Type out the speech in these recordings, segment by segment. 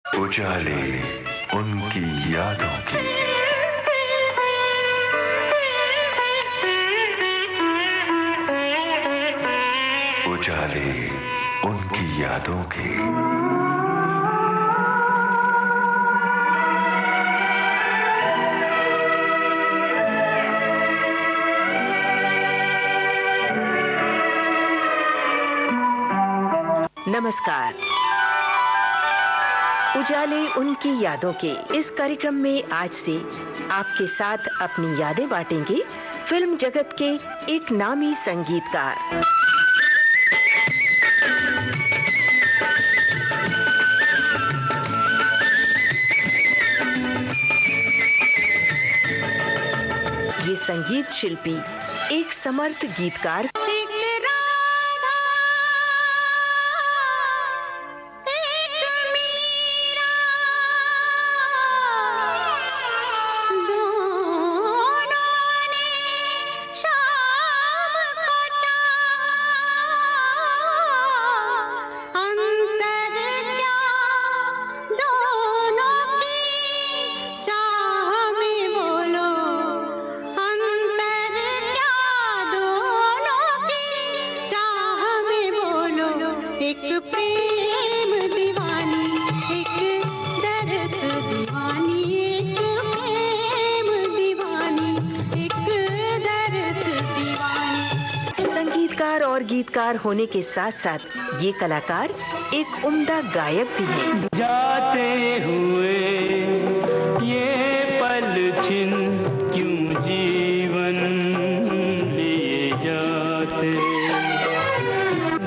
उजाले उनकी यादों की। उजाले उनकी यादों के। नमस्कार। उजाले उनकी यादों के इस कार्यक्रम में आज से आपके साथ अपनी यादें बांटेंगे फिल्म जगत के एक नामी संगीतकार। ये संगीत शिल्पी एक समर्थ गीतकार, और गीतकार होने के साथ साथ ये कलाकार एक उम्दा गायक भी हैं। जाते हुए ये पल छिन क्यों जीवन लिए जाते।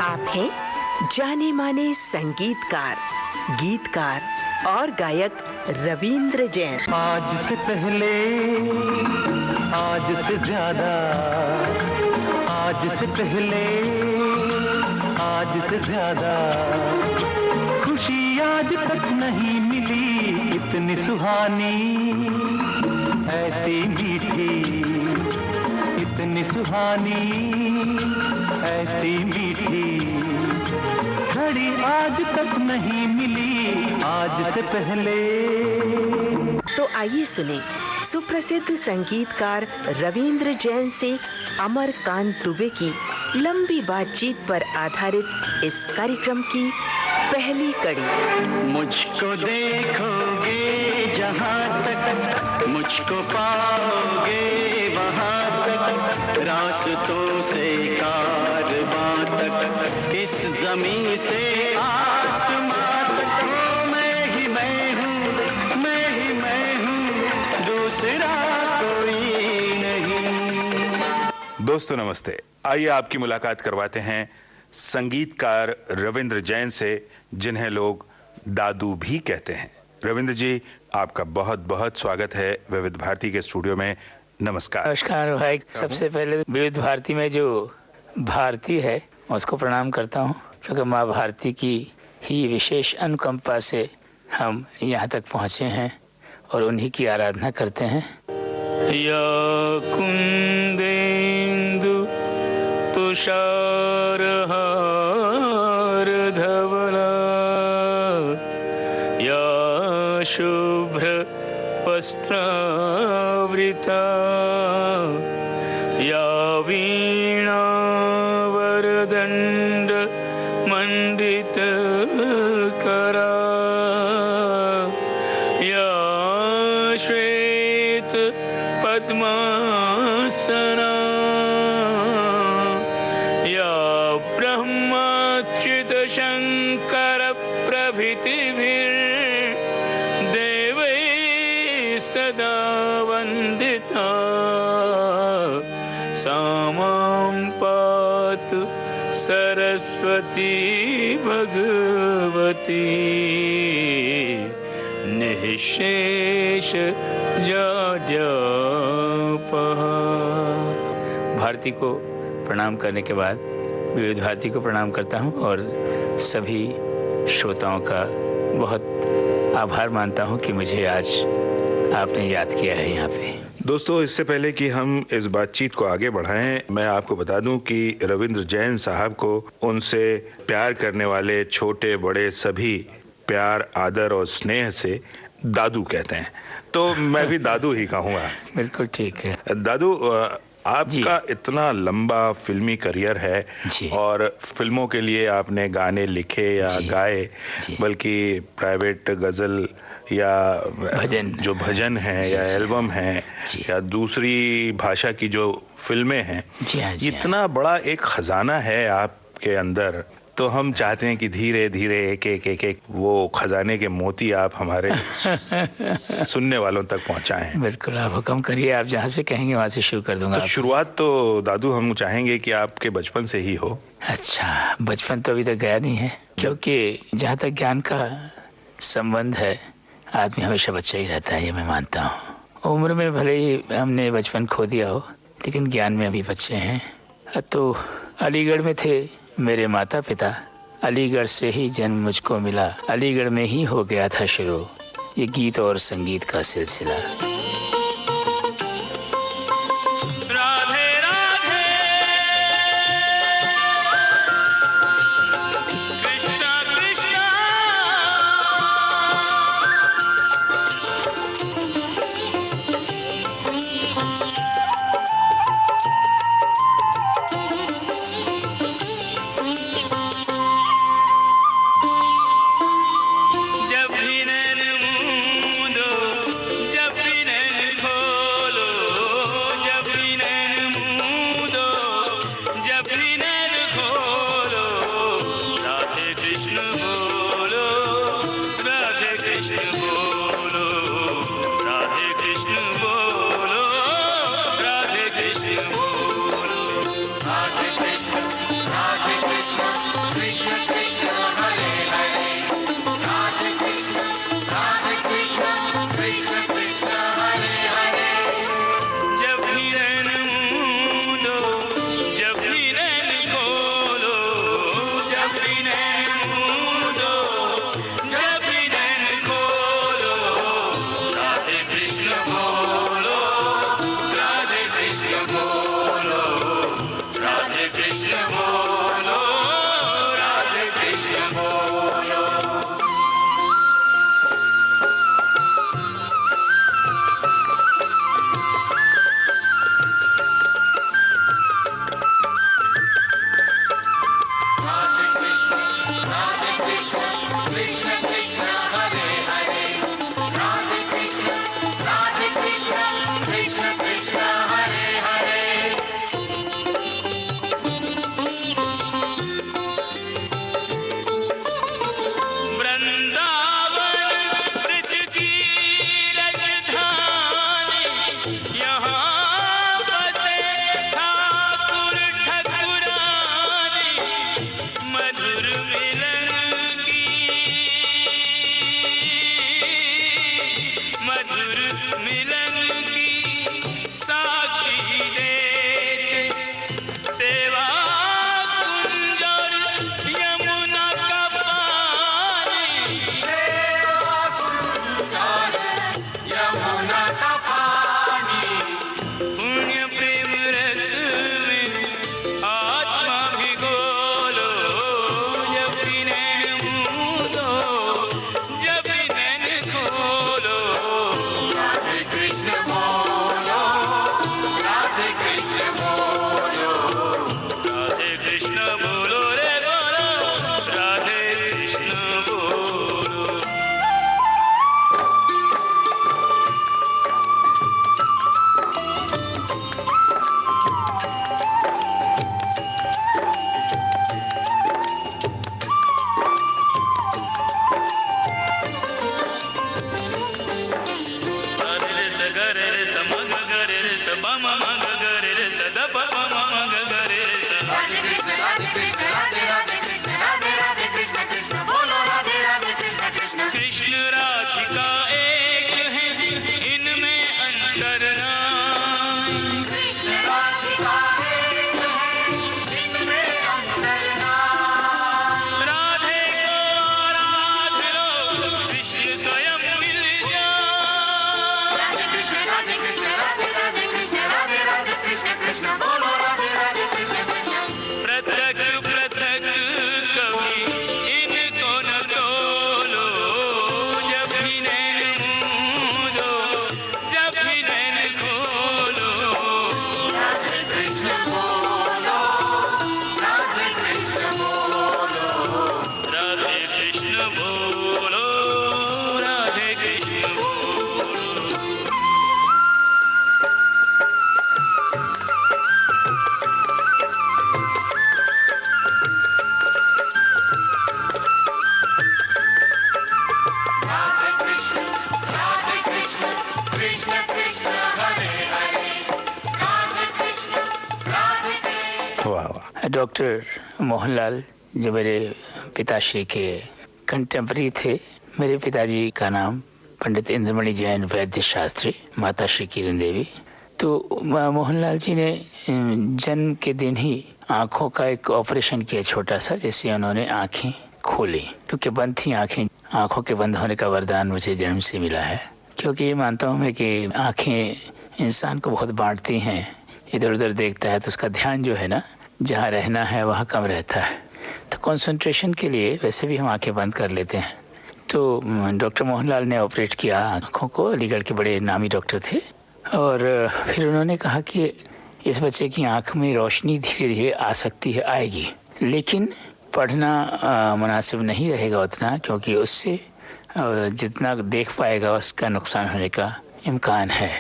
आप हैं जाने माने संगीतकार, गीतकार और गायक रविंद्र जैन। आज से पहले, आज से ज्यादा, आज से पहले, आज से ज्यादा खुशी आज तक नहीं मिली इतनी सुहानी, ऐसी मीठी, इतनी सुहानी, ऐसी मीठी घड़ी आज तक नहीं मिली आज से पहले। तो आइए सुने सुप्रसिद्ध संगीतकार रविंद्र जैन से अमरकांत दुबे की लंबी बातचीत पर आधारित इस कार्यक्रम की पहली कड़ी। मुझको देखोगे जहाँ तक, मुझको पाओगे वहाँ तक, रास्तों से कारवां तक, इस ज़मीं से आसमां तक, मैं ही मैं हूँ, मैं ही मैं हूँ, दूसरा कोई नहीं। दोस्तों नमस्ते। आइए आपकी मुलाकात करवाते हैं संगीतकार रविंद्र जैन से, जिन्हें लोग दादू भी कहते हैं। रविंद्र जी, आपका बहुत बहुत स्वागत है विविध भारती के स्टूडियो में। नमस्कार। नमस्कार भाई। सबसे पहले विविध भारती में जो भारती है उसको प्रणाम करता हूँ, क्योंकि माँ भारती की ही विशेष अनुकंपा से हम यहाँ तक पहुँचे हैं और उन्हीं की आराधना करते हैं। या कुंदेन्दु तुषारहार धवला, या शुभ्र वस्त्रावृता, या वीणा वरदंड मंडित करा, या श्वेत पद्मासना, या ब्रह्माच्युत शंकर प्रभृतिभिर्देवैः सदा वंदिता, सा मां पातु सरस्वती भगवती निःशेष जापहा। भारती को प्रणाम करने के बाद विविध भारती को प्रणाम करता हूँ और सभी श्रोताओं का बहुत आभार मानता हूँ कि मुझे आज आपने याद किया है यहाँ पे। दोस्तों, इससे पहले कि हम इस बातचीत को आगे बढ़ाएं, मैं आपको बता दूं कि रविंद्र जैन साहब को उनसे प्यार करने वाले छोटे बड़े सभी प्यार, आदर और स्नेह से दादू कहते हैं, तो मैं भी दादू ही कहूँगा। बिल्कुल ठीक है दादू, आपका इतना लंबा फिल्मी करियर है जी। और फिल्मों के लिए आपने गाने लिखे या जी। गाए, जी। बल्कि प्राइवेट गज़ल या भजन जो भजन हैं जी, या जी। एल्बम हैं जी। या दूसरी भाषा की जो फिल्में हैं, जी हाँ, जी हाँ। इतना बड़ा एक खजाना है आपके अंदर, तो हम चाहते हैं कि धीरे धीरे एक वो खजाने के मोती आप हमारे सुनने वालों तक पहुंचाएं। बिल्कुल, आप हुक्म करिए, आप जहाँ से कहेंगे वहाँ से शुरू कर दूंगा। तो शुरुआत तो दादू हम चाहेंगे कि आपके बचपन से ही हो। अच्छा, बचपन तो अभी तक गया नहीं है, क्योंकि जहाँ तक ज्ञान का संबंध है, आदमी हमेशा बच्चा ही रहता है, ये मैं मानता हूँ। उम्र में भले ही हमने बचपन खो दिया हो, लेकिन ज्ञान में अभी बच्चे हैं। तो अलीगढ़ में थे मेरे माता पिता, अलीगढ़ से ही जन्म मुझको मिला, अलीगढ़ में ही हो गया था शुरू ये गीत और संगीत का सिलसिला। राधे राधे कृष्णा कृष्णा, जब भी नैन मूंदो, जब भी नैन खोलो, जब भी नैन मूंदो, जब भी नैन खोलो, राधे कृष्ण बोलो, राधे कृष्ण बोलो, राधे कृष्ण बोलो, राधे कृष्ण बोलो, राधे कृष्ण, कृष्ण कृष्ण हरे हरे, राधे कृष्ण, कृष्ण कृष्ण हरे हरे। जब भी नैन मूंदो, जब भी नैन खोलो, जब भी नैन मूंदो, जब भी नैन खोलो, राधे कृष्ण बोलो, राधे कृष्ण बोलो, राधे कृष्ण बोलो, राधे कृष्ण बोलो। राधे कृष्ण, कृष्ण कृष्ण हरे हरे, राधे कृष्ण, कृष्ण कृष्ण हरे हरे। वृंदावन ब्रज की राजधानी, यहाँ बसे ठाकुर ठकुरानी, मधुर मिलन की, मधुर मिलन की साक्षी देते, सेवा कुंज और यमुना का पानी, सेवा कुंज और यमुना का पानी, पुण्य प्रेम रस में आत्मा भिगोलो, जब भी नैन मूंदो, जब भी नैन खोलो, राधे कृष्ण बोलो, राधे कृष्ण बोलो, राधे कृष्ण बोलो रे बोलो, राधे कृष्ण बोलो। रे रे स ग रे रे स म ग ग रे रे स ब म म ग ग रे रे स द प प म म ग ग रे रे स। राधे कृष्ण, राधे राधे कृष्ण, राधे राधे कृष्ण कृष्ण बोलो, राधे राधे कृष्ण कृष्ण। कृष्ण राधिका एक है, इनमें अंतर नहीं, कृष्ण राधिका एक है, इनमें अंतर नहीं। राधे को आराध लो, कृष्ण स्वयं मिल जाए। राधे कृष्ण, राधे कृष्ण, राधे राधे कृष्ण, राधे राधे कृष्ण कृष्ण बोलो, राधे राधे कृष्ण कृष्ण। पृथक पृथक कभी इनको न तोलो, डॉक्टर मोहनलाल जो मेरे पिताश्री के कंटेम्पररी थे। मेरे पिताजी का नाम पंडित इंद्रमणि जैन वैद्य शास्त्री, माता श्री किरण देवी। तो मोहनलाल जी ने जन्म के दिन ही आँखों का एक ऑपरेशन किया छोटा सा, जिससे उन्होंने आँखें खोली, क्योंकि बंद थी आँखें। आँखों के बंद होने का वरदान मुझे जन्म से मिला है, क्योंकि ये मानता हूँ मैं कि आँखें इंसान को बहुत बांटती हैं। इधर उधर देखता है तो उसका ध्यान जो है ना, जहाँ रहना है वहाँ कम रहता है। तो कंसंट्रेशन के लिए वैसे भी हम आंखें बंद कर लेते हैं। तो डॉक्टर मोहनलाल ने ऑपरेट किया आँखों को, अलीगढ़ के बड़े नामी डॉक्टर थे। और फिर उन्होंने कहा कि इस बच्चे की आँख में रोशनी धीरे धीरे आ सकती है, आएगी, लेकिन पढ़ना मुनासिब नहीं रहेगा उतना, क्योंकि उससे जितना देख पाएगा उसका नुकसान होने का इम्कान है।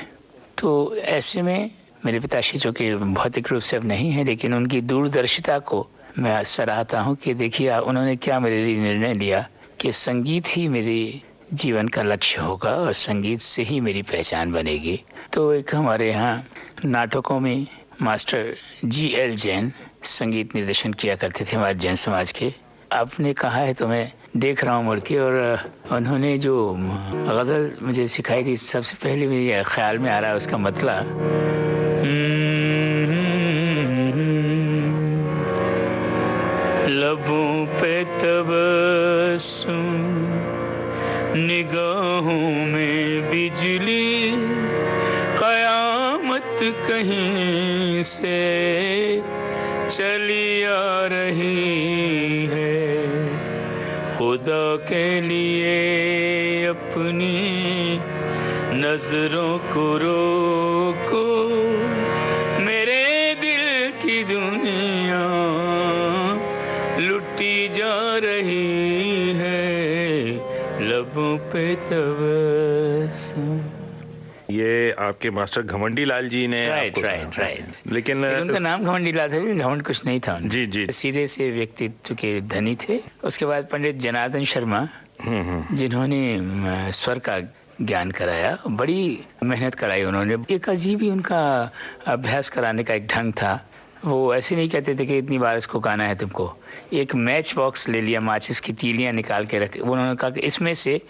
तो ऐसे में मेरे पिताश्री, जो कि भौतिक रूप से अब नहीं है, लेकिन उनकी दूरदर्शिता को मैं सराहता हूँ कि देखिए उन्होंने क्या मेरे लिए निर्णय लिया कि संगीत ही मेरे जीवन का लक्ष्य होगा और संगीत से ही मेरी पहचान बनेगी। तो एक हमारे यहाँ नाटकों में मास्टर G.L. जैन संगीत निर्देशन किया करते थे हमारे जैन समाज के। आपने कहा है तो मैं देख रहा हूँ मुड़ के, और उन्होंने जो गज़ल मुझे सिखाई थी, सबसे पहले मेरे ख्याल में आ रहा है उसका मतलब, लबों पे तबस्सुम, निगाहों में बिजली, कयामत कहीं से चली आ रही है, खुदा के लिए अपनी नजरों को रोको, मेरे दिल की दुनिया लुटी जा रही है, लबों पे तबस्सुम। ये आपके मास्टर घमंडी लाल जी ने राइट। लेकिन उनका नाम घमंडी लाल था, घमंड कुछ नहीं था। जी जी, सीधे से व्यक्तित्व के धनी थे। उसके बाद पंडित जनार्दन शर्मा, जिन्होंने स्वर का ज्ञान कराया, बड़ी मेहनत कराई उन्होंने। एक अजीब ही उनका अभ्यास कराने का एक ढंग था। वो ऐसे नहीं कहते थे कि इतनी बार इसको गाना है तुमको। एक मैच बॉक्स ले लिया, माचिस की तीलियां निकाल के रख, उन्होंने कहा कि इसमें से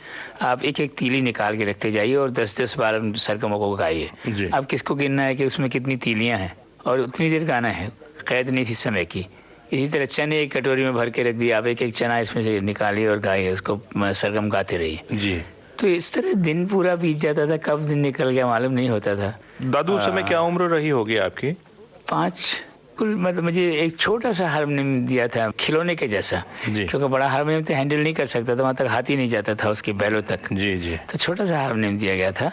आप एक एक तीली निकाल के रखते जाइए और 10-10 बार सरगमों को गाइए। अब किसको गिनना है कि उसमें कितनी तीलियां हैं और उतनी देर गाना है, कैद नहीं थी समय की। इसी तरह चने एक कटोरी में भर के रख दिया, आप एक एक चना इसमें से निकालिए और गाइए, उसको सरगम गाते रहिए जी। तो इस तरह दिन पूरा बीत जाता था, कब दिन निकल गया मालूम नहीं होता था। दादू उस समय क्या उम्र रही होगी आपकी? 5। कुल मतलब मुझे एक छोटा सा हारमोनियम दिया था, खिलौने के जैसा, क्योंकि बड़ा हारमोनियम तो हैंडल नहीं कर सकता था, वहाँ तक हाथ ही नहीं जाता था उसके बैलों तक। जी। तो छोटा सा हारमोनियम दिया गया था।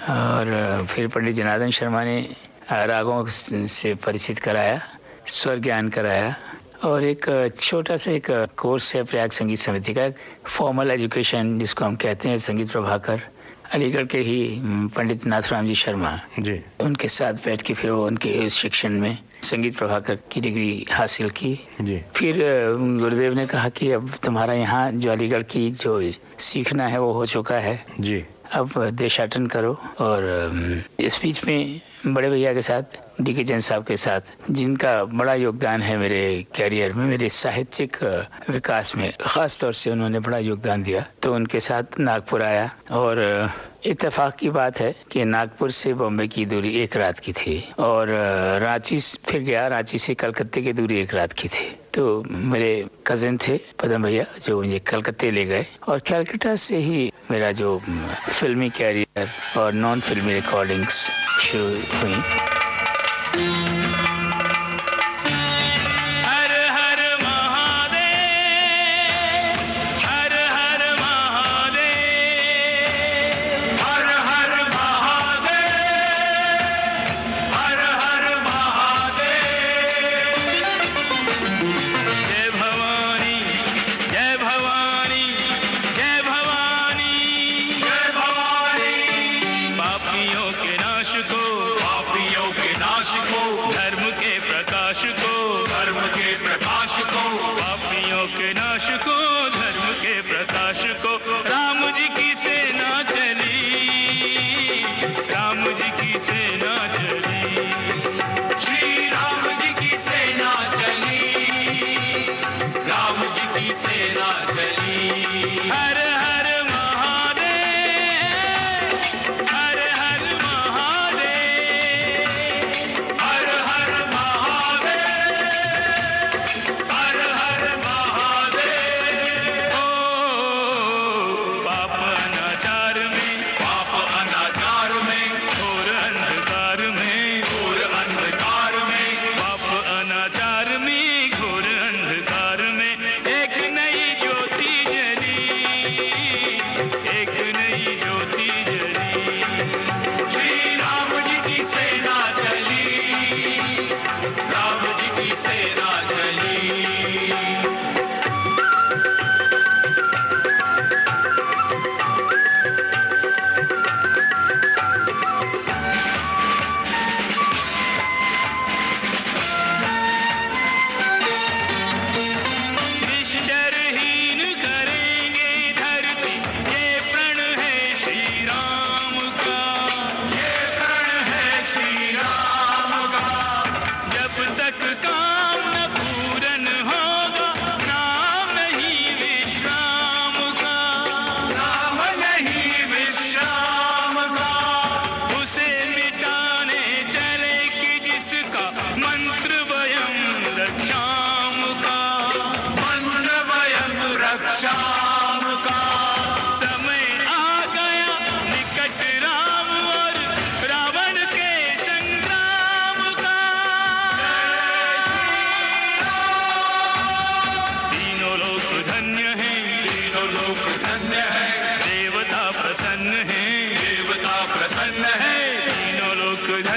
और फिर पंडित जनार्दन शर्मा ने रागों से परिचित कराया, स्वर ज्ञान कराया, और एक छोटा सा एक कोर्स है प्रयाग संगीत समिति का, फॉर्मल एजुकेशन जिसको हम कहते हैं, संगीत प्रभाकर, अलीगढ़ के ही पंडित नाथुराम जी शर्मा जी, उनके साथ बैठ के फिर वो उनके इस शिक्षण में संगीत प्रभाकर की डिग्री हासिल की जी। फिर गुरुदेव ने कहा कि अब तुम्हारा यहाँ जो अलीगढ़ की जो सीखना है वो हो चुका है जी, अब देशाटन करो। और इस बीच में बड़े भैया के साथ, D.K. जैन साहब के साथ, जिनका बड़ा योगदान है मेरे कैरियर में, मेरे साहित्यिक विकास में ख़ास तौर से उन्होंने बड़ा योगदान दिया, तो उनके साथ नागपुर आया। और इत्तेफाक की बात है कि नागपुर से बॉम्बे की दूरी 1 रात की थी, और रांची फिर गया, रांची से कलकत्ते की दूरी 1 रात की थी। तो मेरे कज़न थे पदम भैया, जो मुझे कलकत्ते ले गए, और कलकत्ता से ही मेरा जो फिल्मी कैरियर और नॉन फिल्मी रिकॉर्डिंग्स शुरू हुई। धर्म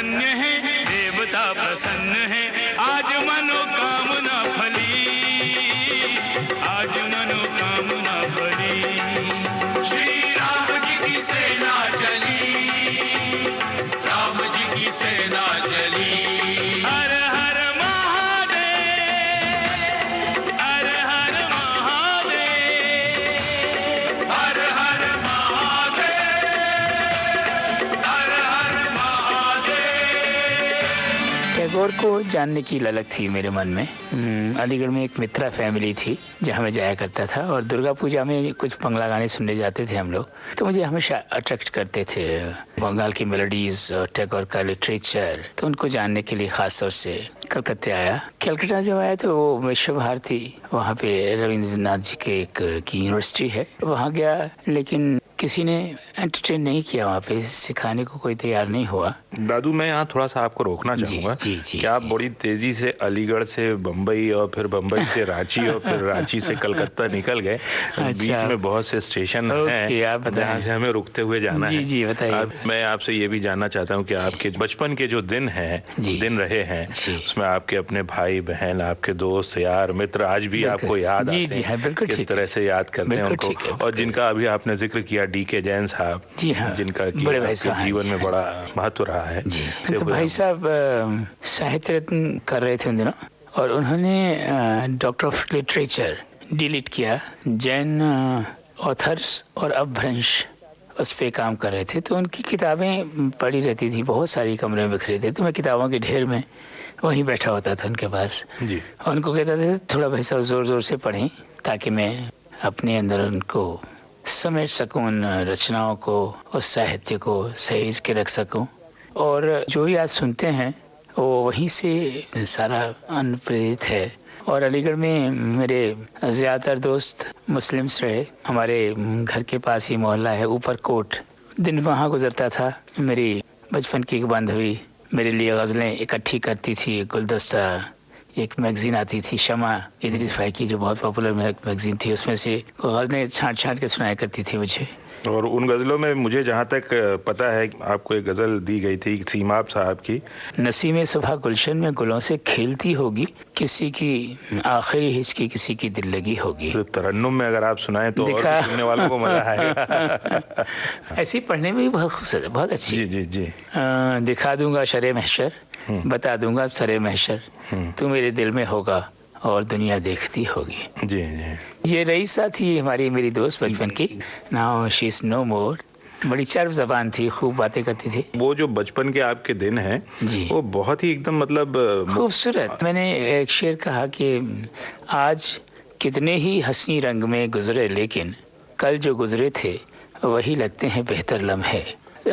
धन्य है, देवता प्रसन्न है, आज मनोकामना फली, आज मनोकामना फली। श्री राम जी की सेना चली, राम जी की सेना चली। हर हर महादेव, हर हर महादेव, हर हर महादेव, हर हर महादेव। टैगोर को जानने की ललक थी मेरे मन में। अलीगढ़ में एक मित्रा फैमिली थी जहाँ मैं जाया करता था, और दुर्गा पूजा में कुछ बंगला गाने सुनने जाते थे हम लोग। तो मुझे हमेशा अट्रैक्ट करते थे बंगाल की मेलोडीज और टैगोर का लिटरेचर। तो उनको जानने के लिए खास तौर से कलकत्ते आया। कलकत्ता जब आया तो वो विश्व भारती, वहाँ पे रविंद्रनाथ जी के की यूनिवर्सिटी है, वहाँ गया, लेकिन किसी ने एंटरटेन नहीं किया, वहाँ पे सिखाने को कोई तैयार नहीं हुआ। दादू, मैं यहाँ थोड़ा सा आपको रोकना चाहूँगा कि आप बड़ी तेजी से अलीगढ़ से बम्बई और फिर बम्बई से रांची और फिर रांची से कलकत्ता निकल गए। बीच में बहुत से स्टेशन हैं जहाँ से हमें रुकते हुए जाना है। जी बताइए। मैं आपसे ये भी जानना चाहता हूँ कि आपके बचपन के जो दिन हैं, दिन रहे हैं, उसमें आपके अपने भाई बहन, आपके दोस्त यार मित्र आज भी आपको याद आते हैं? किस तरह से याद करते हैं उनको? और जिनका अभी आपने जिक्र किया डी.के. जैन साहब, जिनका बड़े भाई साहब जीवन में बड़ा महत्व रहा है। तो भाई साहब साहित्य रत्न कर रहे थे उन दिनों, और उन्होंने डॉक्टर ऑफ लिटरेचर डिलीट किया। जैन ऑथर्स और अपभ्रंश उस पर काम कर रहे थे। तो उनकी किताबें पढ़ी रहती थी, बहुत सारी कमरे में बिखरे थे। तो मैं किताबों के ढेर में वहीं बैठा होता था उनके पास जी। और उनको कहता था थोड़ा भाई साहब जोर जोर से पढ़ें, ताकि मैं अपने अंदर उनको समेट सकूं, उन रचनाओं को, उस साहित्य को सहेज के रख सकूं। और जो भी आज सुनते हैं वो वहीं से सारा अनुप्रेरित है। और अलीगढ़ में मेरे ज़्यादातर दोस्त मुस्लिम्स रहे। हमारे घर के पास ही मोहल्ला है ऊपरकोट, दिन वहाँ गुजरता था। मेरी बचपन की एक बांधवी मेरे लिए गज़लें इकट्ठी करती थी। गुलदस्ता एक मैगजीन आती थी शमा इदरीस भाई की, जो बहुत पॉपुलर मैगजीन थी, उसमें से गज़लें छांट के सुनाया करती थी मुझे। और उन गज़लों में मुझे जहाँ तक पता है आपको एक गज़ल दी गई थी सीमाब साहब की, नसीमे सुबह गुलशन में गुलों से खेलती होगी, किसी की आखिरी हिचकी किसी की दिल लगी होगी। तो तरन्नुम में अगर आप सुनाएं तो और सुनने वालों को मजा आएगा। ऐसे पढ़ने में भी बहुत खूबसूरत, बहुत अच्छी। जी। दिखा दूंगा शरे महशर, बता दूंगा सरे महशर, तू मेरे दिल में होगा और दुनिया देखती होगी। जी। ये रईसा थी हमारी, मेरी दोस्त बचपन की। नाउ शी इज नो मोर। बड़ी चर्ब जबान थी, खूब बातें करती थी। वो जो बचपन के आपके दिन हैं जी, वो बहुत ही एकदम मतलब खूबसूरत। मैंने एक शेर कहा कि आज कितने ही हंसी रंग में गुजरे, लेकिन कल जो गुजरे थे वही लगते हैं बेहतर लम्हे।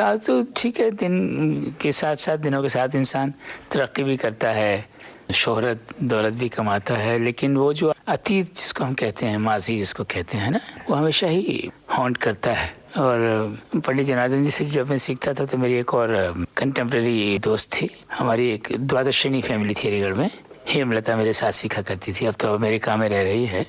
आज तो ठीक है, दिन के साथ साथ, दिनों के साथ इंसान तरक्की भी करता है, शोहरत दौलत भी कमाता है, लेकिन वो जो अतीत जिसको हम कहते हैं, माजी जिसको कहते हैं ना, वो हमेशा ही हॉन्ट करता है। और पंडित जनार्दन जी से जब मैं सीखता था तो मेरी एक और कंटेम्प्रेरी दोस्त थी। हमारी एक द्वादश श्रेणी फैमिली थी अलीगढ़ में। हेमलता मेरे साथ सीखा करती थी, अब तो अमेरिका में रह रही है।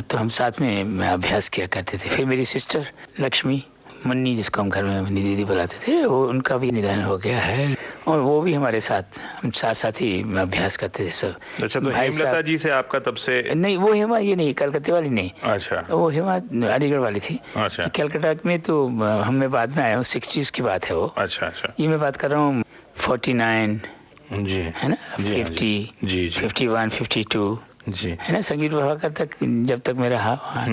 तो हम साथ में अभ्यास किया करते थे। फिर मेरी सिस्टर लक्ष्मी, मुन्नी जिसको हम घर में मुन्नी दीदी बुलाते थे, वो उनका भी निधन हो गया है, और वो भी हमारे साथ हम साथ ही अभ्यास करते थे सब। अच्छा, तो हेमलता जी से आपका तब से? नहीं, वो हेमा ये नहीं, कलकत्ते वाली नहीं। अच्छा, वो हेमा अलीगढ़ वाली थी। अच्छा, कलकत्ता में तो हम मैं बाद में आया हूँ, 60s की बात है वो। अच्छा। ये मैं बात कर रहा हूँ 49 जी, है ना, 50 जी, 51 52 जी, है ना। संगीत विभाग तक जब तक मैं रहा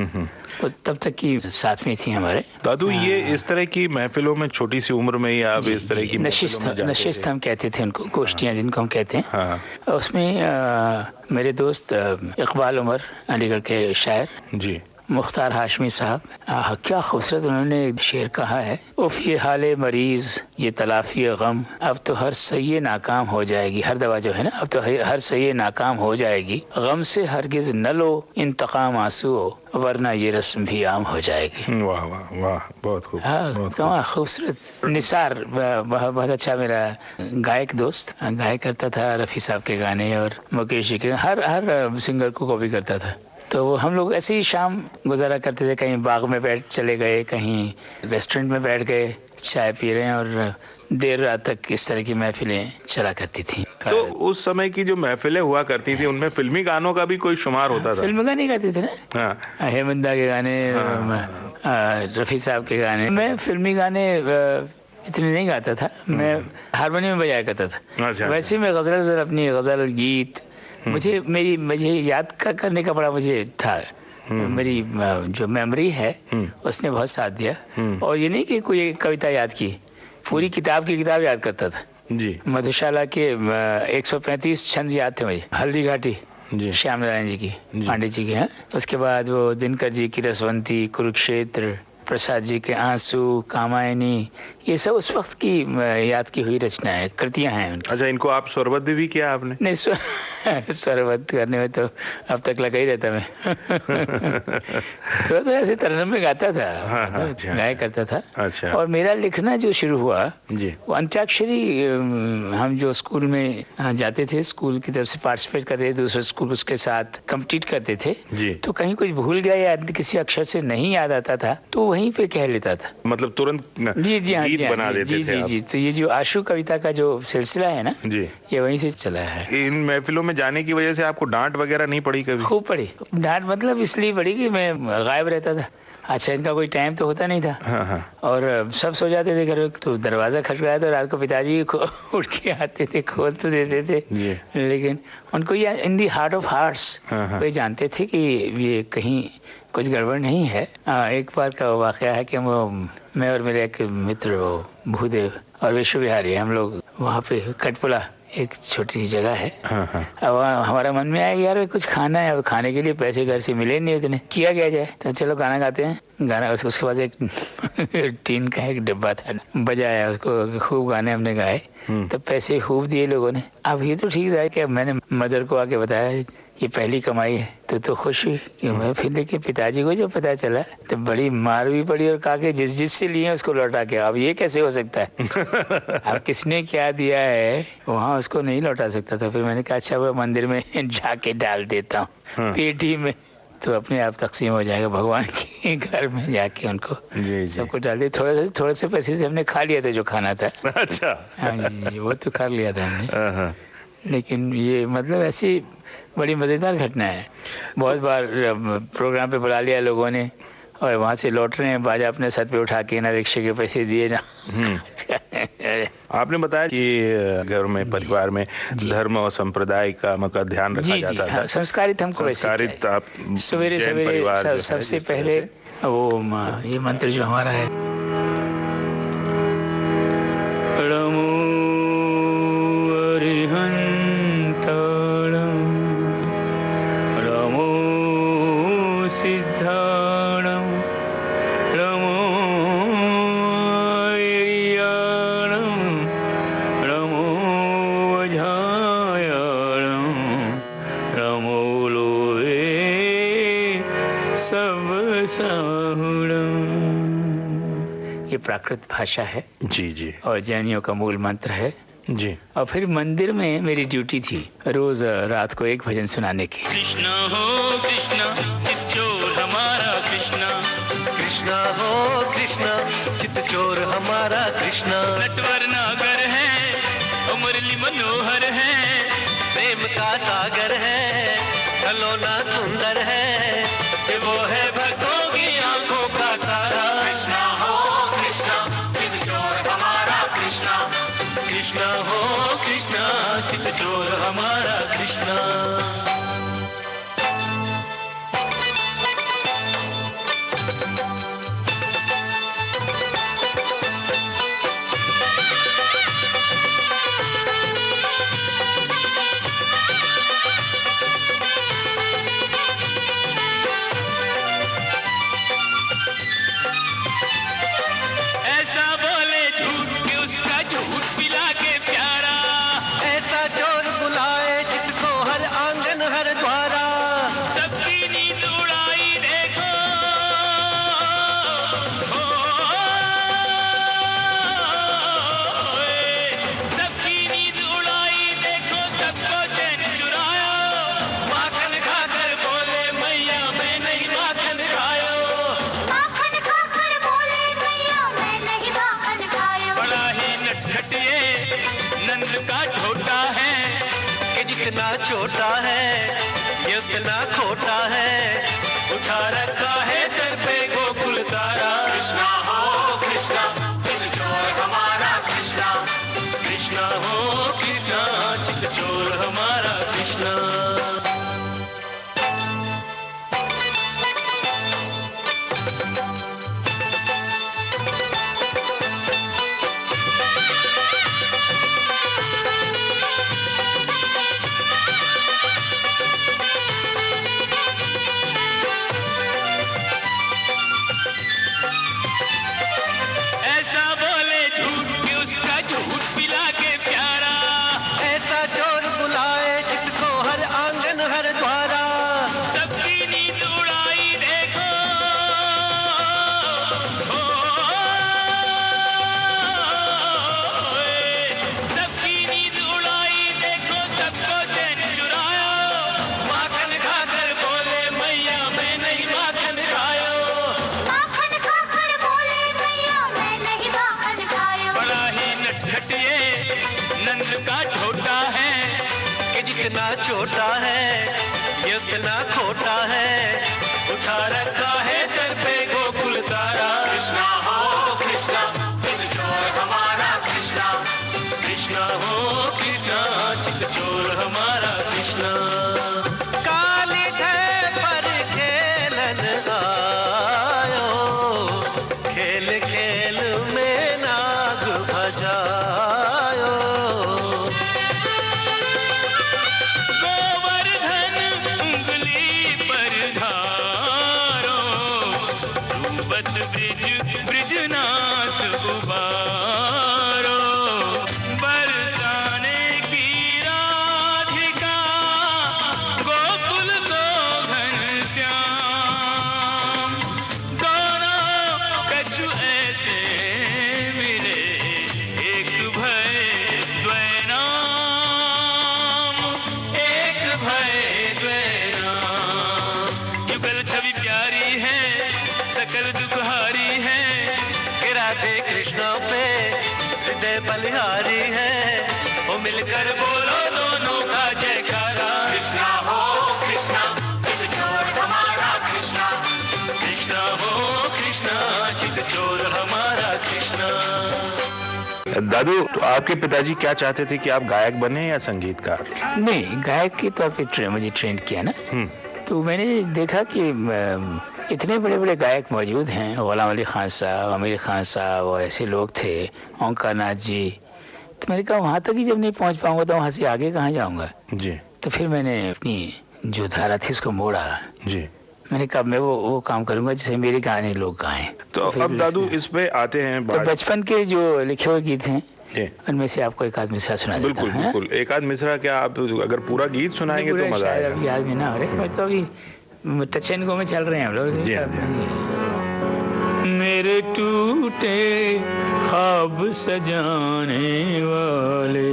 तब तक की साथ में थी हमारे। दादू, ये इस तरह की महफिलों में छोटी सी उम्र में ही आप इस तरह की नशिस्त हम कहते थे उनको, गोष्ठियाँ जिनको हम कहते हैं। हाँ। उसमें मेरे दोस्त इकबाल उमर अलीगढ़ के शायर जी, मुख्तार हाशमी साहब, क्या खूबसूरत उन्होंने शेर कहा है। उफ ये हाले मरीज, ये तलाफी गम, अब तो हर सही नाकाम हो जाएगी। हर दवा जो है ना, अब तो हर सही नाकाम हो जाएगी। गम से हरगिज न लो इंतकाम आंसू, वरना ये रस्म भी आम हो जाएगी। वाह वाह वाह, बहुत खूब। हाँ, खूबसूरत। निसार बहुत अच्छा मेरा गायक दोस्त, गाया करता था रफ़ी साहब के गाने और मुकेश जी के, हर सिंगर को कॉपी करता था। तो तो हम लोग ऐसे ही शाम गुजारा करते थे, कहीं बाग में बैठ चले गए, कहीं रेस्टोरेंट में बैठ गए, चाय पी रहे हैं, और देर रात तक इस तरह की महफिलें चला करती थी। तो उस समय की जो महफिलें हुआ करती थी उनमें फिल्मी गानों का भी कोई शुमार होता था? फिल्म गाने गाते थे ना, हाँ। हेमंदा के गाने, रफ़ी साहब के गाने। मैं फिल्मी गाने इतने नहीं गाता था, मैं हारमोनियम में बजाया करता था। अच्छा। वैसे मैं गज़ल अपनी गज़ल गीत मुझे याद करने का बड़ा मुझे था। मेरी जो मेमोरी है उसने बहुत साथ दिया। और ये नहीं कि कोई एक कविता याद की, पूरी किताब याद करता था जी। मधुशाला के 135 छंद याद थे मुझे। हल्दी घाटी जी। श्याम नारायण जी की, पांडे जी की है। उसके बाद वो दिनकर जी की रसवंती, कुरुक्षेत्र, प्रसाद जी के आंसू, कामायनी, ये सब उस वक्त की याद की हुई रचनाएं, कृतियां हैं उनकी। अच्छा, इनको आप स्वरबद्ध भी किया आपने? नहीं, स्वरबद्ध करने में तो अब तक लगा ही रहता मैं। तो ऐसे तरन्नुम में गाता था। हाँ, गाया करता था। अच्छा। और मेरा लिखना जो शुरू हुआ जी, वो अंत्याक्षरी, हम जो स्कूल में जाते थे, स्कूल की तरफ से पार्टिसिपेट करते थे, दूसरे स्कूल उसके साथ कम्पीट करते थे जी। तो कहीं कुछ भूल गया या किसी अक्षर से नहीं याद आता था तो वहीं पे कह लेता था। मतलब तुरंत जी हाँ, गीत बना देते थे आप? जी। तो ये जो आशु कविता का जो सिलसिला है ना जी, ये वहीं से चला है। इन महफिलों में जाने की वजह से आपको डांट वगैरह नहीं पड़ी कभी? खूब पड़ी डांट, मतलब इसलिए पड़ी कि मैं गायब रहता था। अच्छा, इनका कोई टाइम तो होता नहीं था। हाँ। और सब सो जाते थे घर, तो दरवाज़ा खटखटाया तो रात को पिताजी उठ के आते थे, खोल तो देते थे जी। लेकिन उनको ये इन दी हार्ट ऑफ हार्ट्स वे जानते थे कि ये कहीं कुछ गड़बड़ नहीं है। एक बार का वाक़या है कि मैं और मेरे एक मित्र वो भूदेव और विश्व विहारी, हम लोग वहाँ पे कटपुला एक छोटी सी जगह है। अब हमारा मन में आया यार कुछ खाना है, अब खाने के लिए पैसे घर से मिले नहीं उतने, किया क्या जाए, तो चलो गाना गाते हैं। गाना उसके बाद एक टीन का एक डिब्बा था, बजाया उसको, खूब गाने हमने गाए, तो पैसे खूब दिए लोगों ने। अब ये तो ठीक था कि मैंने मदर को आके बताया ये पहली कमाई है, तो खुश हुई कि मैं। फिर लेकिन पिताजी को जब पता चला तो बड़ी मार भी पड़ी और कहा कि जिससे लिए उसको लौटा के। अब ये कैसे हो सकता है? अब किसने क्या दिया है वहाँ उसको नहीं लौटा सकता था। फिर मैंने कहा अच्छा वो मंदिर में जाके डाल देता हूँ पेटी में, तो अपने आप तकसीम हो जाएगा भगवान के घर में जाके उनको सबको डाल दिया। थोड़े से पैसे से हमने खा लिया था जो खाना था। अच्छा। हाँ जी, वो तो खा लिया था हमने। लेकिन ये मतलब ऐसी बड़ी मज़ेदार घटना है। बहुत बार प्रोग्राम पे बुला लिया लोगों ने और वहाँ से लौट रहे हैं, बाजा अपने सर पे उठा के ना रिक्शे के पैसे दिए ना। आपने बताया कि घर में, परिवार में धर्म और संप्रदाय का मतलब ध्यान रखा जाता था। संस्कारित हमको वैसे सवेरे सबसे पहले वो ये मंत्र जो हमारा है, ये प्राकृत भाषा है जी और जैनियों का मूल मंत्र है जी। और फिर मंदिर में मेरी ड्यूटी थी रोज रात को एक भजन सुनाने की। कृष्णा हो कृष्णा चित चोर हमारा कृष्णा, कृष्णा हो कृष्णा चित चोर हमारा कृष्णा। नटवर नागर है और मुरली मनोहर है, प्रेम का सागर है, खलौना सुंदर है, कि वो है भक्तों की आंखों का तारा। कृष्णा हो कृष्णा चित चोर हमारा कृष्णा, कृष्णा हो कृष्णा चित चोर हमारा कृष्णा। जितना छोटा है ये उतना खोटा है, उठा रखा है सर पे गोकुल सारा। कृष्णा हो कृष्णा चित चोर हमारा कृष्णा, कृष्णा हो कृष्णा चित चोर हमारा कृष्णा। ऐसा बोले झूठ कि उसका झूठ पिला के प्यारा, ऐसा चोर बुलाए जिसको हर आंगन हर द्वारा। सबकी नींद उड़ाई देखो सबकी नींद उड़ाई देखो, सबको चैन चुराया। माखन खाकर बोले मैया मैं नहीं माखन खायो, माखन खाकर बोले मैया मैं नहीं माखन खायो। बड़ा ही नटखट ये नंद का छोटा है कि जितना छोटा है ये उतना खोटा है, उठा रखा है सर पे गोकुल सारा। कृष्णा हो कृष्णा चित चोर हमारा कृष्णा, कृष्णा हो कृष्णा चित चोर हमारा कृष्णा। काली है पर खेलन आयो, खेल खेल में नाग भजायो। गोवर्धन उंगली पर धारो, डूबत ब्रिजनाथ उबारो। बरसाने की राधिका गोकुल को घनश्याम, दोनों कछु ऐसे मिले एक भय द्वैनाम, एक भय द्वैनाम। युगल छवि प्यारी है सकल दुखहारी है, कि राधे कृष्णा पे हृदय बलिहारी है। वो मिलकर बोलो दोनों का जयकारा। कृष्णा हो कृष्णा चित चोर हमारा कृष्णा, कृष्णा हो कृष्णा चित चोर हमारा कृष्णा। दादू, तो आपके पिताजी क्या चाहते थे कि आप गायक बने या संगीतकार? नहीं, गायक के तौर पे मुझे ट्रेंड किया ना, तो मैंने देखा कि इतने बड़े बड़े गायक मौजूद हैं, गुलाम अली खान साहब, आमिर खान साहब और ऐसे लोग थे, ओंकार नाथ जी। तो मैंने कहा वहाँ तक ही जब नहीं पहुँच पाऊंगा तो वहाँ से आगे कहाँ जाऊँगा। जी तो फिर मैंने अपनी जो धारा थी उसको मोड़ा। जी। मैंने कहा मैं वो काम करूंगा जिसे मेरे गाने लोग गाएं। तो फिर अब दादू इस पे आते हैं तो बचपन के जो लिखे हुए गीत हैं जी, उनमें से आपको एक आध मिसरा सुना देता बिल्कुल हूं। बिल्कुल। एक आध मिसरा क्या, आप अगर पूरा गीत सुनाएंगे तो मजा शायद आएगा। अभी याद में ना हो रहा, मैं तो अभी टच एंड गो में चल रहे हैं हम लोग। जी हाँ, मेरे टूटे ख्वाब सजाने वाले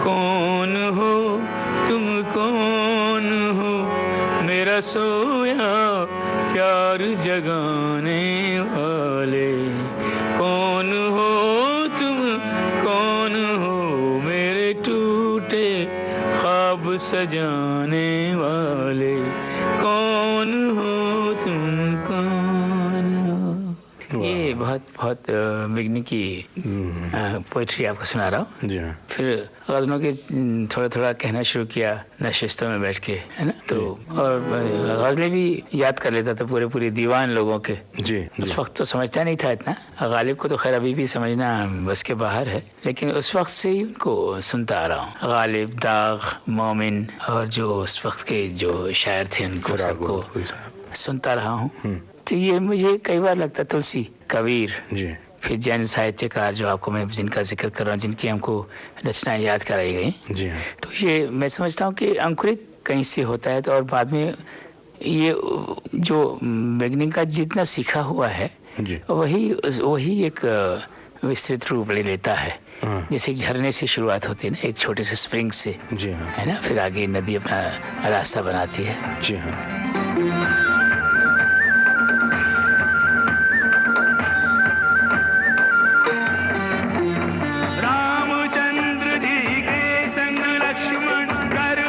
कौन हो तुम, कौन हो मेरा सोया प्यार जगाने वाले, कौन हो तुम, कौन हो मेरे टूटे ख्वाब सजाने वाले, कौन हो तुम, कौन हो। ये बहुत बिगनी की पोइट्री आपको सुना रहा हूँ। जी हाँ। फिर गज़लों के थोड़ा थोड़ा कहना शुरू किया नशिस्तों में बैठ के, है ना। तो और गज़लें भी याद कर लेता था पूरे दीवान लोगों के। जी उस वक्त तो समझता नहीं था इतना, गालिब को तो खैर अभी भी समझना बस के बाहर है, लेकिन उस वक्त से ही उनको सुनता आ रहा हूँ। गालिब, दाग, मोमिन और जो उस वक्त के जो शायर थे उनको सबको सुनता रहा हूँ। तो ये मुझे कई बार लगता, तुलसी, कबीर, जी, फिर जैन साहित्यकार जो आपको मैं जिनका जिक्र कर रहा हूँ, जिनकी हमको रचनाएं याद कराई गई, जी हाँ। तो ये मैं समझता हूँ कि अंकुरित कहीं से होता है, तो और बाद में ये जो बेगनिंग का जितना सीखा हुआ है जी, वही एक विस्तृत रूप ले लेता है। जैसे झरने से शुरुआत होती है ना, एक छोटे से स्प्रिंग से, जी हाँ, है ना, फिर आगे नदी अपना रास्ता बनाती है। जी हाँ। रामचंद्र जी के संग लक्ष्मण कर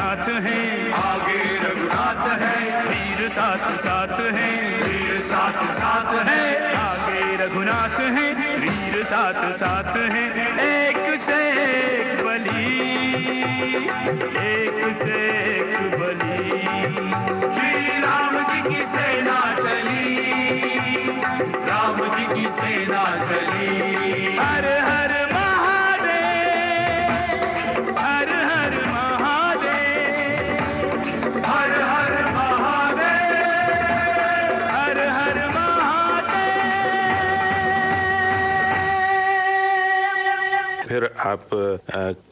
रघुनाथ हैं, आगे रघुनाथ हैं, वीर साथ साथ हैं, वीर साथ साथ हैं, आगे रघुनाथ हैं, वीर साथ साथ हैं, एक से एक बली, एक से एक बली, श्री राम जी की सेना चली, राम जी की सेना चली, हर हर महादेव, हर हर महादेव, हर हर महादेव, हर हर महादेव। फिर आप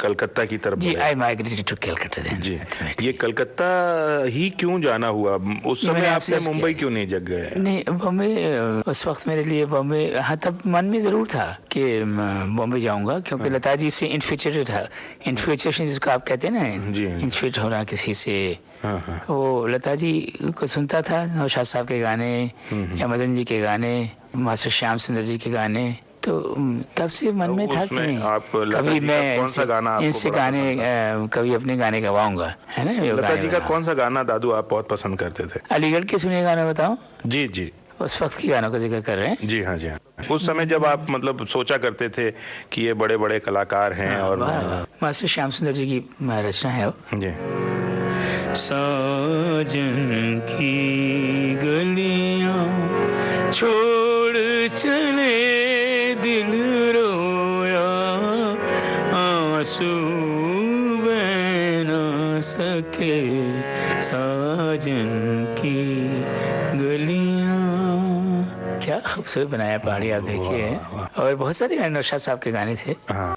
कलकत्ता की तरफ जी, बढ़े। आई माइग्रेटेड टू कलकत्ता देन। जी, ये कलकत्ता ही क्यों जाना हुआ? उस समय मैंने आपने अफसोस मुंबई किया। क्यों नहीं जग गए? नहीं, बॉम्बे उस वक्त मेरे लिए बॉम्बे, हाँ तब मन में ज़रूर था कि बॉम्बे जाऊंगा, क्योंकि लता जी से इन्फ्यूचरेटेड था। इन्फ्यूचरेशन जिसको आप कहते हैं ना, जी। इन्फ्यूट होना किसी से। हाँ हाँ। वो लता जी को सुनता था, नौशाद साहब के गाने या मदन जी के गाने, मास्टर श्याम सुंदर जी के गाने, तो तब से मन में था कि उसमें आप लता कभी जी का मैं कौन सा गाना आपको इनसे बड़ा गाने पसंद कभी अपने गाने गवाऊंगा, है ना। ये लता गाने जी का वगैरह। कौन सा गाना दादू आप बहुत पसंद करते थे? अलीगढ़ के सुने गाना बताऊं? जी जी उस वक्त के गानों का जिक्र कर रहे हैं। जी हाँ जी हाँ। उस समय जब आप मतलब सोचा करते थे कि ये बड़े बड़े कलाकार हैं और वाह, वाह। मास्टर श्याम सुंदर जी की रचना है वो। जी साजन की गलियां छोड़ चले दिल रोया, आंसू बह न सके साजन की गलियां। क्या खूबसूरत बनाया पहाड़ी, आप देखिए। और बहुत सारे गाने नौशाद साहब के गाने थे। हाँ।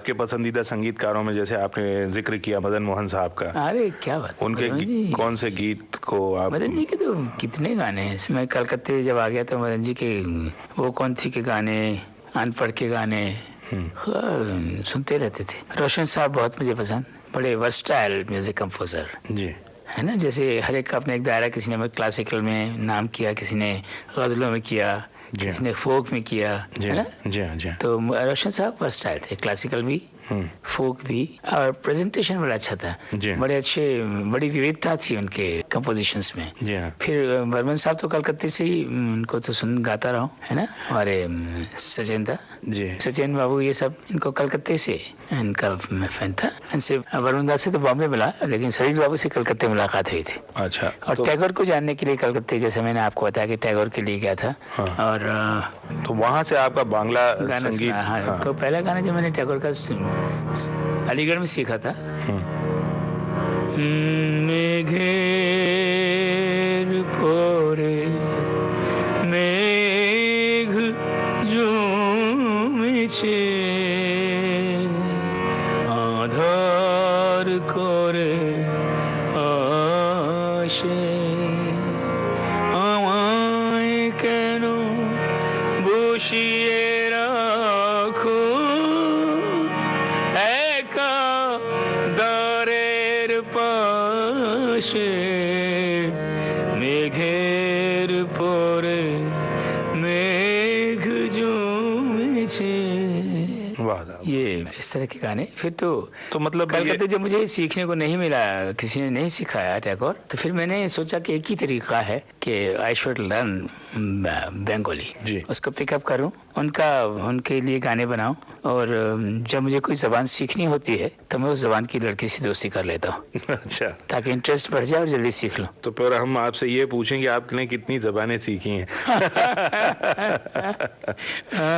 आपके पसंदीदा संगीतकारों में, जैसे आपने जिक्र किया मदन मोहन साहब का, अरे क्या बात, उनके मदन जी, कौन से गीत को आप? मदन जी के तो कितने गाने हैं। मैं कलकत्ते जब आ गया तो मदन जी के वो कौन सी के गाने, अनपढ़ के गाने सुनते रहते थे। रोशन साहब बहुत मुझे पसंद, बड़े वर्सटाइल म्यूजिक कंपोजर जी है ना। जैसे हर एक का अपने एक दायरा, किसी ने क्लासिकल में नाम किया, किसी ने गज़लों में किया, जी किसी ने फोक में किया, जी है ना। जी हाँ जी हाँ। तो रोशन साहब वर्सटाइल थे, क्लासिकल भी, फोक भी, और प्रेजेंटेशन बड़ा अच्छा था। जी। बड़े अच्छे, बड़ी विविधता थी उनके कंपोजिशंस में। जी हाँ। फिर बर्मन साहब तो कलकत्ते से ही उनको तो सुन गाता रहा हूँ, है ना। हमारे सचिन था, जी सचिन बाबू, ये सब इनको कलकत्ते से इनका मैं फैन था। इनसे वरुण दास से तो बॉम्बे मिला, लेकिन सलील बाबू से कलकत्ते मुलाकात हुई थी। अच्छा। और टैगोर को जानने के लिए कलकत्ते, जैसे मैंने आपको बताया कि टैगोर के लिए गया था। हाँ। और तो वहाँ से आपका बांग्ला गाना संगीत? सुना। हाँ, तो पहला गाना जो मैंने टैगोर का अलीगढ़ में सीखा था, मेघेर पोरे मेघ জমেছে আধার করে আসে আমায় কেন বসিয়ে রাখো একা দ্বারের পাশে মেঘের পরে মেঘ জমেছে। वाह वाह। ये इस तरह के गाने। फिर तो मतलब कलकत्ते जब मुझे सीखने को नहीं मिला, किसी ने नहीं सिखाया टैगोर, तो फिर मैंने सोचा कि एक ही तरीका है कि आई शुड लर्न बंगाली, जी। उसको पिकअप करूं, उनके लिए गाने बनाऊं। और जब मुझे कोई ज़बान सीखनी होती है तो मैं उस ज़बान की लड़की से दोस्ती कर लेता हूँ, अच्छा। ताकि इंटरेस्ट बढ़ जाए और जल्दी सीख लूँ। तो फिर हम आपसे ये पूछेंगे आपने कितनी जबानें सीखी हैं?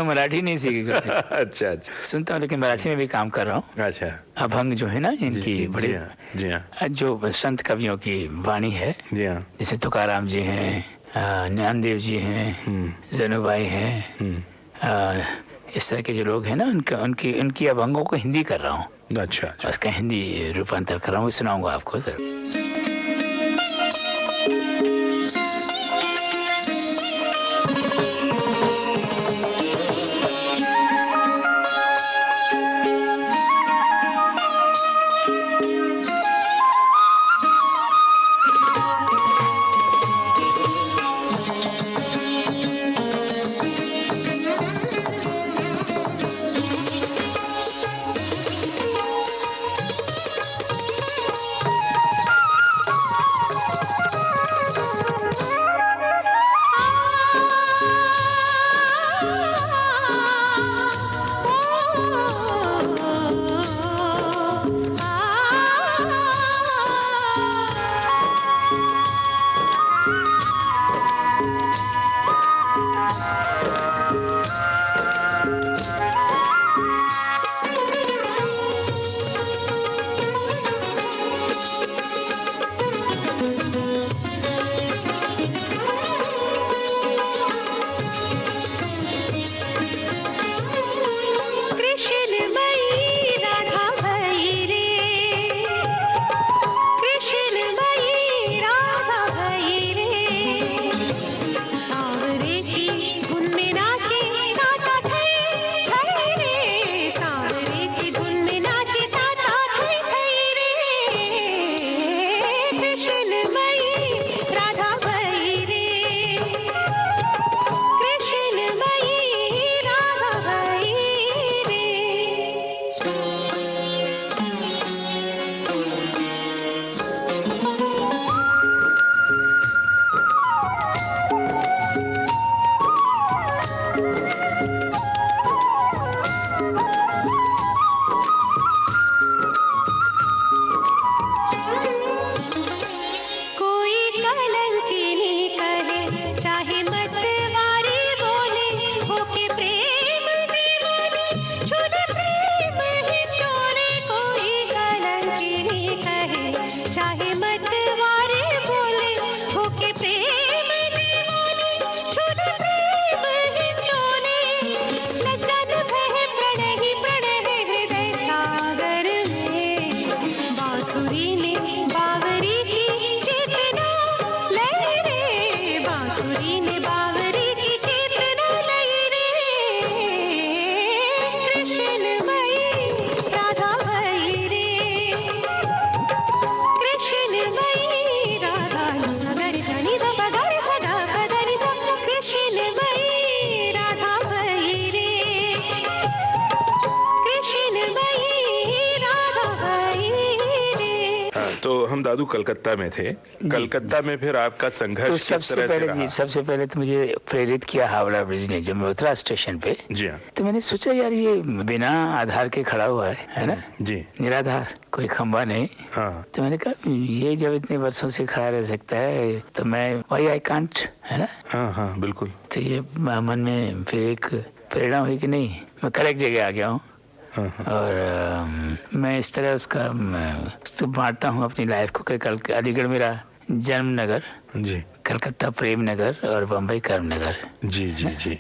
मराठी नहीं सीखी कुछ। अच्छा अच्छा सुनता हूँ, लेकिन मराठी में भी काम कर रहा हूँ। अच्छा। अभंग जो है ना इनकी, जी बड़ी हाँ जी हाँ जो संत कवियों की वाणी है, जी हाँ। जैसे तुकाराम जी हैं, ज्ञानदेव जी हैं, जनुभाई हैं, इस तरह के जो लोग हैं ना, उनकी अभंगों को हिंदी कर रहा हूँ। अच्छा अच्छा। उसका हिंदी रूपांतर कर रहा हूँ, सुनाऊंगा आपको सर। बाहुरी ने बावरी की चेत न लई रे कृष्णमयी राधा भई रे कृष्णमयी राधा नगर धनी द पदर पदा पदरी द कृष्णमयी राधा भई रे कृष्णमयी राधा भई रे। हाँ, तो हम दादू कलकत्ता में थे। कलकत्ता में फिर आपका तो संघर्ष किस सबसे तरह से पहले रहा? सबसे पहले तो मुझे प्रेरित किया हावड़ा ब्रिज ने, जब मैं उतरा स्टेशन पे जी हाँ, तो मैंने सोचा यार ये बिना आधार के खड़ा हुआ है ना, जी निराधार, कोई खंबा नहीं। हाँ, तो मैंने कहा ये जब इतने वर्षों से खड़ा रह सकता है तो मैं वाई आई कांट, है ना। हाँ, हाँ, बिल्कुल। तो ये मन में फिर एक प्रेरणा हुई कि नहीं, मैं करेक्ट जगह आ गया हूँ। हाँ, हाँ, और मैं इस तरह उसका तो बांटता हूँ अपनी लाइफ को कि कल अलीगढ़ मेरा जन्म नगर, जी कलकत्ता प्रेम नगर और बम्बई कर्म नगर। जी जी जी।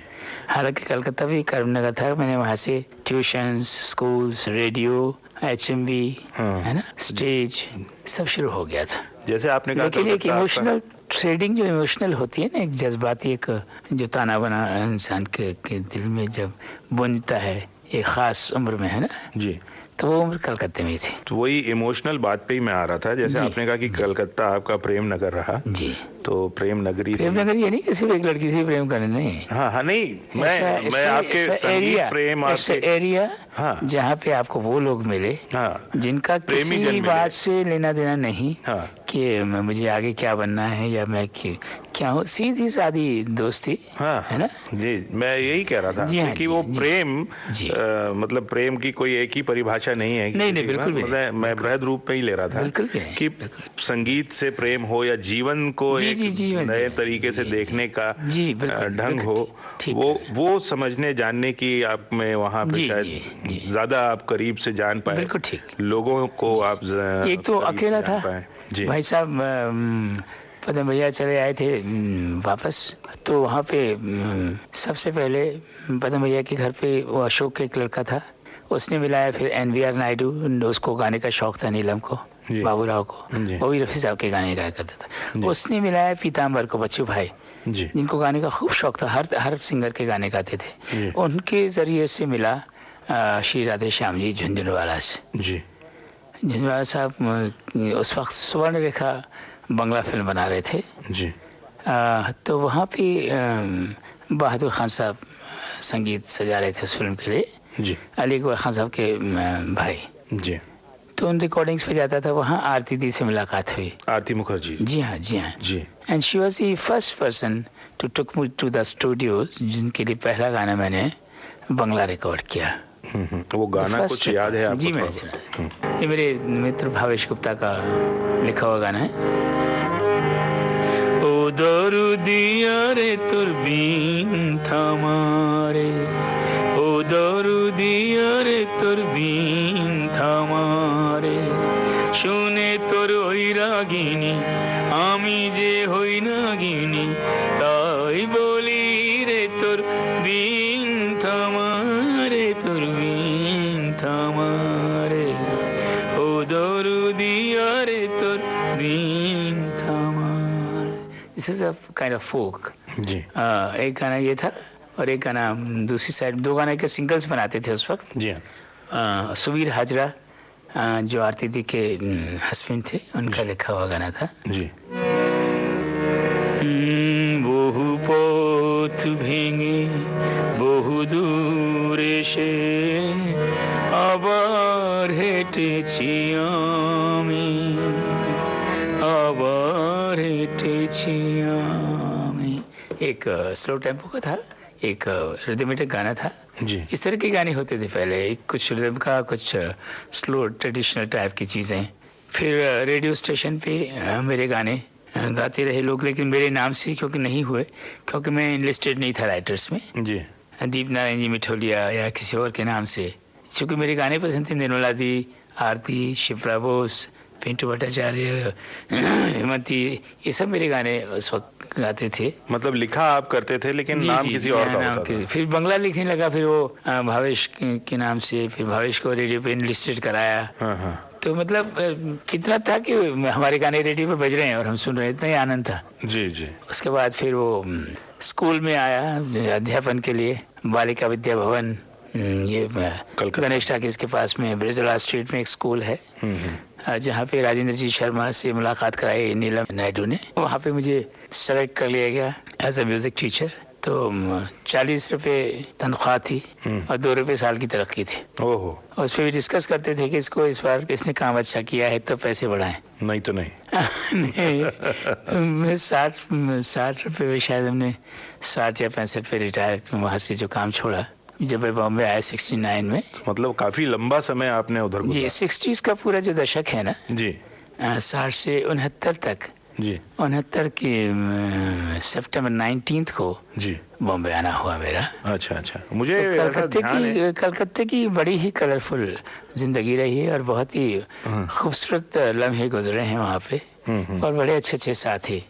हालांकि कलकत्ता भी कर्म नगर था, मैंने वहाँ से ट्यूशंस, स्कूल्स, रेडियो, HMV, हाँ। है ना, स्टेज सब शुरू हो गया था। जैसे आपने कहा लेकिन एक कलकत्ता आपका- इमोशनल ट्रेडिंग जो इमोशनल होती है ना, एक जज्बाती, एक जो ताना बना इंसान के दिल में जब बुनता है एक खास उम्र में, है ना, जी, तो वो उम्र कलकत्ते में थी। तो वही इमोशनल बात पे ही मैं आ रहा था। जैसे जी। आपने कहा कि कलकत्ता आपका प्रेम नगर रहा, जी, तो प्रेम नगरी प्रेम थी। नगर ये नहीं कि सिर्फ एक लड़की से प्रेम करने, नहीं। हाँ हाँ, नहीं, मैं आपके संगीत प्रेम ऐसे आपके एरिया हाँ। जहाँ पे आपको वो लोग मिले हाँ जिनका प्रेमी जन किसी मिले। बात से लेना देना नहीं हाँ कि मुझे आगे क्या बनना है या मैं क्या हूँ, सीधी सादी दोस्ती, हाँ, है ना। जी, मैं यही कह रहा था जी हाँ, कि जी, वो जी। प्रेम जी। मतलब प्रेम की कोई एक ही परिभाषा नहीं है नहीं, किसी बिल्कुल का। भी नहीं, मैं बृहद रूप में ही ले रहा था बिल्कुल भी नहीं, कि संगीत से प्रेम हो या जीवन को जी, एक जी, जीवन, नए जी, तरीके से जी, देखने का जी, बिल्कुल, ढंग बिल्कुल, हो, ठीक, वो समझने जानने की आप में वहाँ पे जी, शायद जी, जी। ज्यादा आप करीब से जान पाए, बिल्कुल ठीक। लोगों को आप एक तो करीब से अकेला जान था पाए। जी भाई साहब, पदम भैया चले आए थे वापस, तो वहाँ पे सबसे पहले पदम भैया के घर पे वो अशोक के एक लड़का था, उसने मिलाया। फिर NVR नायडू, उसको गाने का शौक था, नीलम को, जी। बाबूराव को, जी। वो भी रफी साहब के गाने गाया करता जी। था। उसने मिलाया पीताम्बर को, बच्चू भाई, जी जिनको गाने का खूब शौक था, हर सिंगर के गाने गाते जी। थे। उनके जरिए से मिला श्री राधे श्याम जी झुंझुनवाला से। जी झुंझुनवाला साहब उस वक्त स्वर्ण रेखा बंगला फिल्म बना रहे थे। जी तो वहाँ पे बहादुर खान साहब संगीत सजा रहे थे उस फिल्म के लिए, जी अली अकबर खान साहब के भाई। जी। तो उन रिकॉर्डिंग्स पे जाता था, वहाँ आरती दी से मुलाकात हुई। आरती मुखर्जी। जी हाँ, जी हाँ। जी and she was the first person to took me to the studios, जिनके लिए पहला गाना मैंने बंगला रिकॉर्ड किया। वो गाना First कुछ याद है आपको? जी, मैं सुना। ये मेरे मित्र भावेश गुप्ता का लिखा हुआ गाना है। ओ दरुदिया रे तुरबीन थामारे, ओ दरुदिया रे तुरबीन थामारे, শুনে তোর ওই রাগিনী আমি যে হই নাগিনী, তাই বলি রে তোর বিন থামারে, তোর বিন থামারে, ও দরুদিয়া রে তোর বিন থামারে। This is a kind of folk. जी एक गाना ये था और एक गाना दूसरी साइड, दो गाने के सिंगल्स बनाते थे उस वक्त। जी हाँ सुवीर हाजरा जो आरती दी के हस्बैंड थे, उनका लिखा हुआ गाना था। जी বহু পথ ভেঙে বহু দূর এসে আবার হেঁটেছি আমি, আবার হেঁটেছি আমি। एक स्लो टेम्पो का था, एक रिदमेटिक गाना था। जी इस तरह के गाने होते थे पहले, कुछ रिदम का, कुछ स्लो ट्रेडिशनल टाइप की चीज़ें। फिर रेडियो स्टेशन पे मेरे गाने गाते रहे लोग, लेकिन मेरे नाम से क्योंकि नहीं हुए, क्योंकि मैं इनलिस्टेड नहीं था राइटर्स में, जी दीप नारायण जी मिठोलिया या किसी और के नाम से। क्योंकि मेरे गाने पसंद थे, निर्मला दी, आरती, शिप्रा बोस, पिंटू भट्टाचार्य, हेमंती, ये सब मेरे गाने उस वक्त गाते थे। मतलब लिखा आप करते थे लेकिन जी, नाम जी, किसी जी, और हाँ, का नाम होता था। फिर बंगला लिखने लगा, फिर वो भावेश के नाम से, फिर भावेश को रेडियो पे इनलिस्टेड कराया। हाँ हाँ तो मतलब कितना था कि हमारे गाने रेडियो पे बज रहे हैं और हम सुन रहे हैं, इतना ही आनंद था। जी जी। उसके बाद फिर वो स्कूल में आया अध्यापन के लिए, बालिका विद्या भवन, ये गणेश टाकिस के पास में ब्रिजला स्ट्रीट में एक स्कूल है, जहाँ पे राजेंद्र जी शर्मा से मुलाकात कराई नीलम नायडू ने। वहाँ पे मुझे सेलेक्ट कर लिया गया एज अ म्यूजिक टीचर। तो 40 रुपये तनख्वाह थी और 2 रुपये साल की तरक्की थी। ओहो। उस पर भी डिस्कस करते थे कि इसको इस बार इसने काम अच्छा किया है तो पैसे बढ़ाएं। नहीं तो नहीं। नहीं, 60 रुपये में शायद हमने 60 या 65 पे रिटायर वहाँ से जो काम छोड़ा जब मैं बॉम्बे आया 69 में। मतलब काफी लंबा समय आपने उधर जी, 60s का पूरा जो दशक है ना जी, 60 से 69 तक जी, 69 की सितंबर 19 को जी बॉम्बे आना हुआ मेरा। अच्छा अच्छा। मुझे तो कलकत्ते की बड़ी ही कलरफुल जिंदगी रही है और बहुत ही खूबसूरत लम्हे गुजरे हैं वहाँ पे और बड़े अच्छे अच्छे साथी।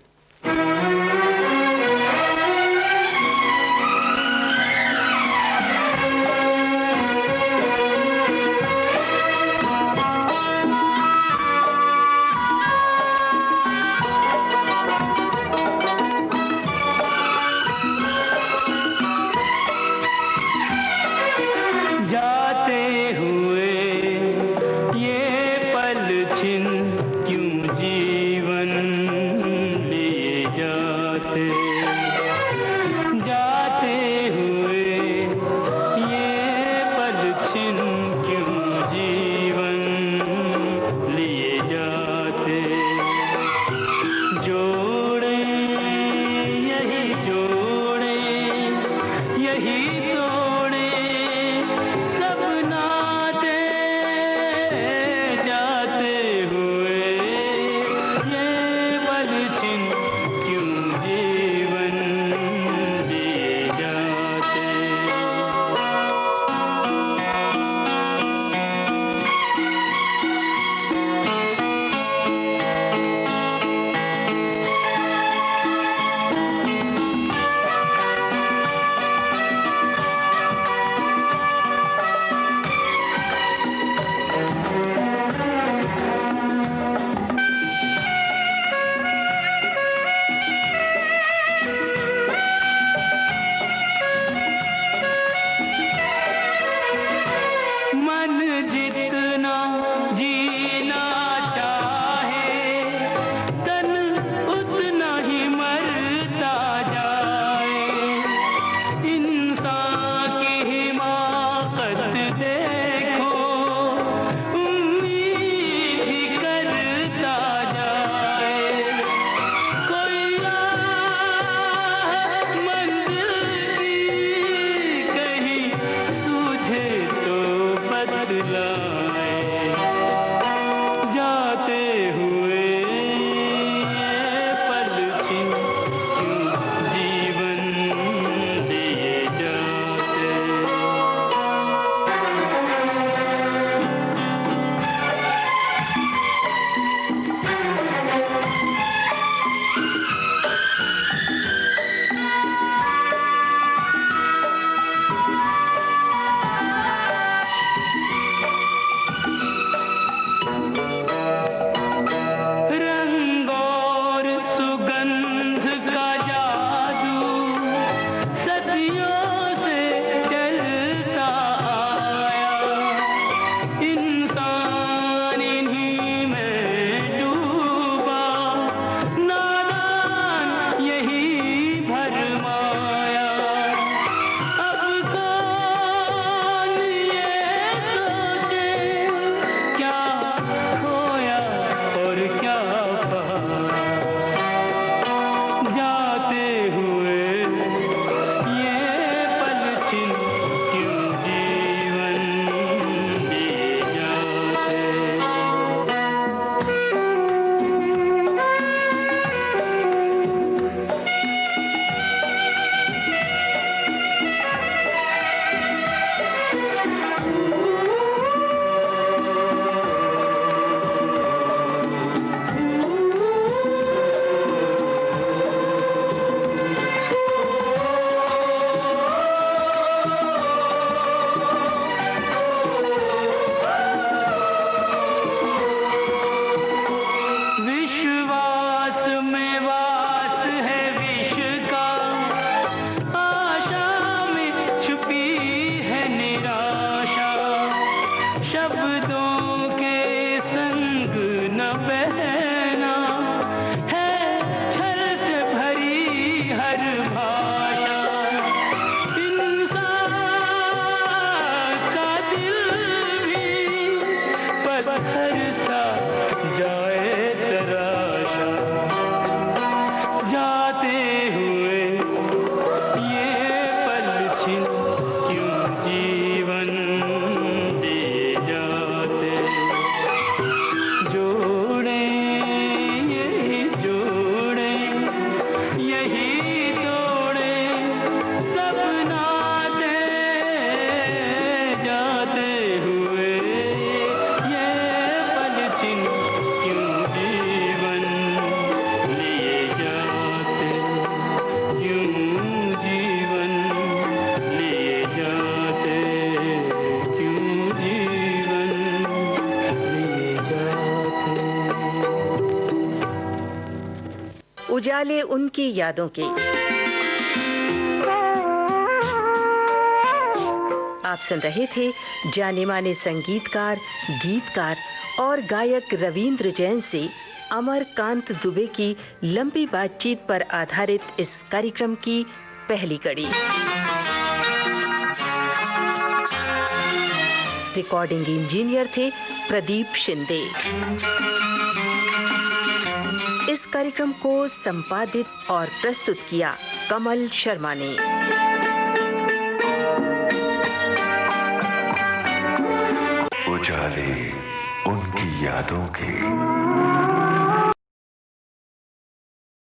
उजाले उनकी यादों के। आप सुन रहे थे जाने माने संगीतकार, गीतकार और गायक रविंद्र जैन से अमरकांत दुबे की लंबी बातचीत पर आधारित इस कार्यक्रम की पहली कड़ी। रिकॉर्डिंग इंजीनियर थे प्रदीप शिंदे। इस कार्यक्रम को संपादित और प्रस्तुत किया कमल शर्मा ने। उजाले उनकी यादों के।